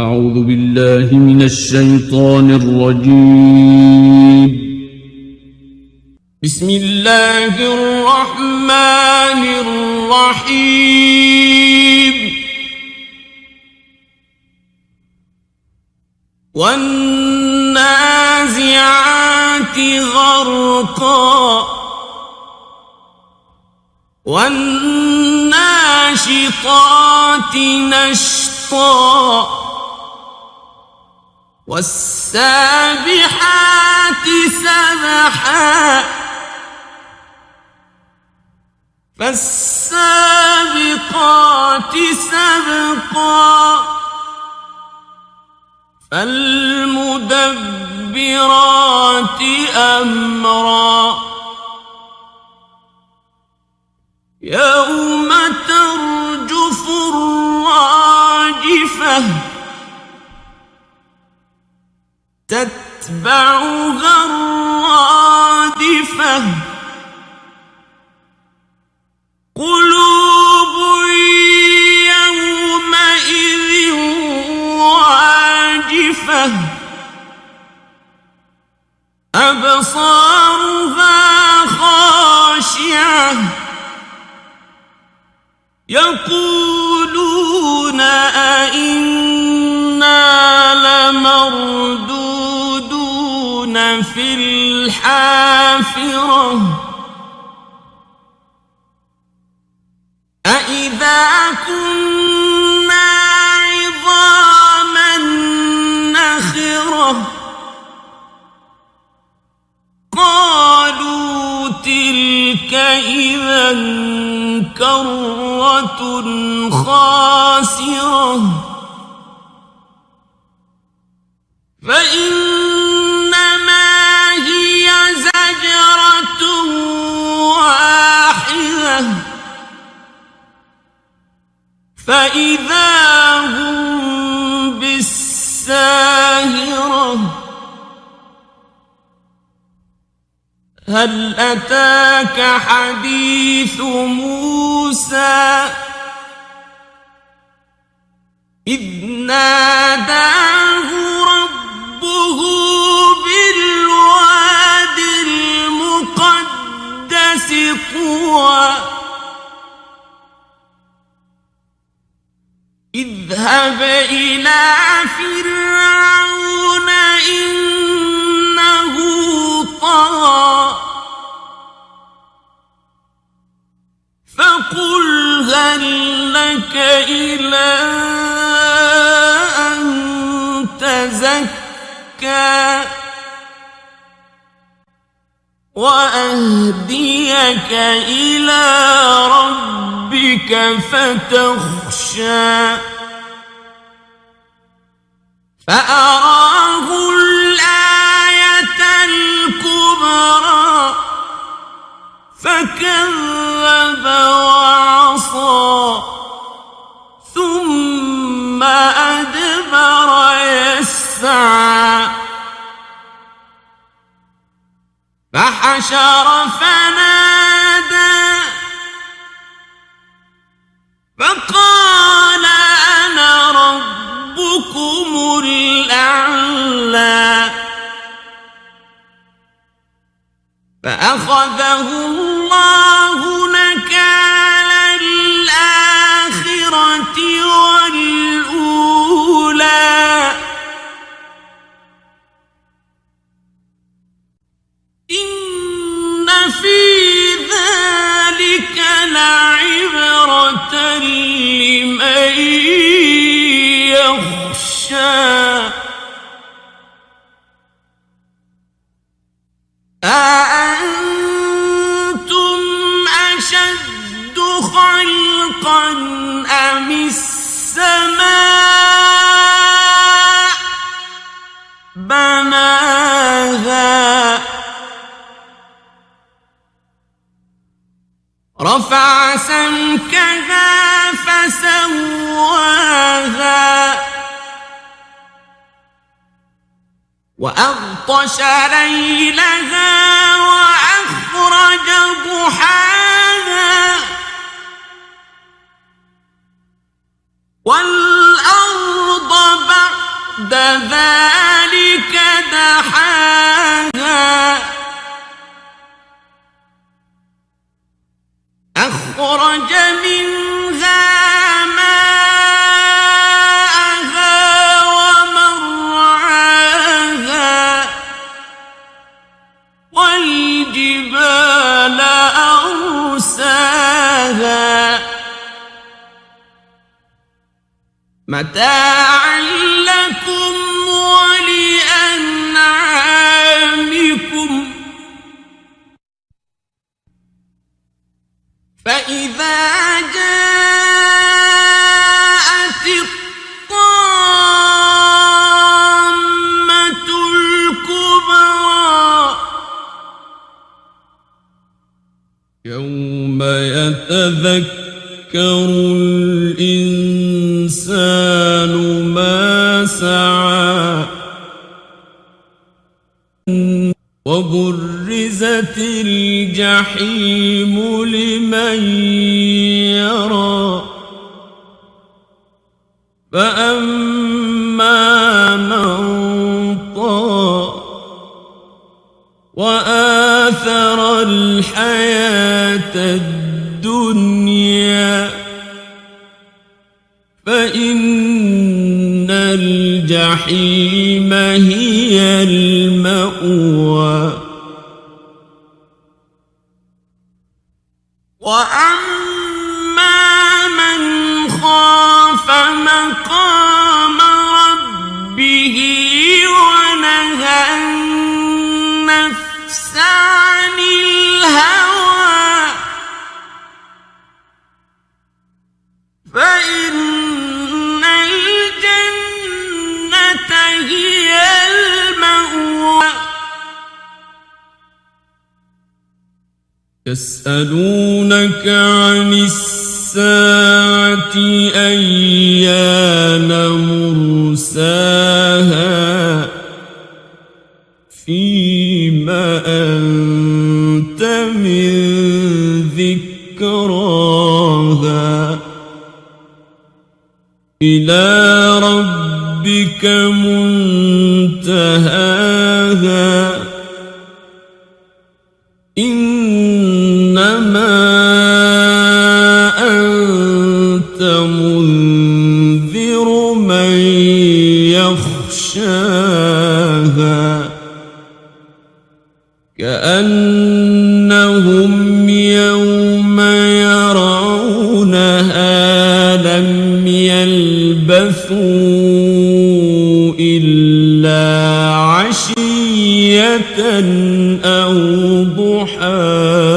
أعوذ بالله من الشيطان الرجيم. بسم الله الرحمن الرحيم. والنازعات غرقا والناشطات نشطا والسابحات سبحا فالسابقات سبقا فالمدبرات أمرا يوم ترجف الراجفة تتبعها الرادفة قلوب يومئذ واجفة أبصارها خاشعة يقولون أئنا لمردودون في الحافرة أئذا كنا عظاما نخرة قالوا تلك إذا كرة خاسرة فإنما هي زجرة واحدة فإذا هم بالساهرة هل أتاك حديث موسى إذ ناداه ربه بالواد المقدس طوى اذهب إلى فرعون إنه طغى فقل هل لك إلى أن تزكى وأهديك إلى ربك فتخشى فأراه الآية الكبرى فكذب وعصى ثم أدبر يسعى فحشر فنادى فقال أنا ربكم الأعلى فأخذه الله نكال الآخرة والأولى إن في ذلك لعبرة لمن يخشى أأنتم أشد خلقا أم السماء بناها رفع سمكها فسواها وأغطش ليلها وأخرج ضحاها والأرض بعد بعد ذلك دحاها أخرج منها ماءها ومرعاها والجبال أرساها متاعا لكم ولأنعامكم فإذا جاءت الطامة الكبرى يوم يتذكر الإنسان ما سعى وبرزت الجحيم لمن يرى فأما من طغى وآثر الحياة الدنيا فإن الجحيم هي المأوى وأما من خاف مقام ربه ونهى النفس عن الهوى فإن الجنة هي المأوى يسألونك عن الساعة أيان مرساها فيما أنت من ذكراها إلى ربك منتهاها إنما أنت منذر من يخشاها كأنهم يوم يرونها لم يلبثوا إلا عشية أو ضحاها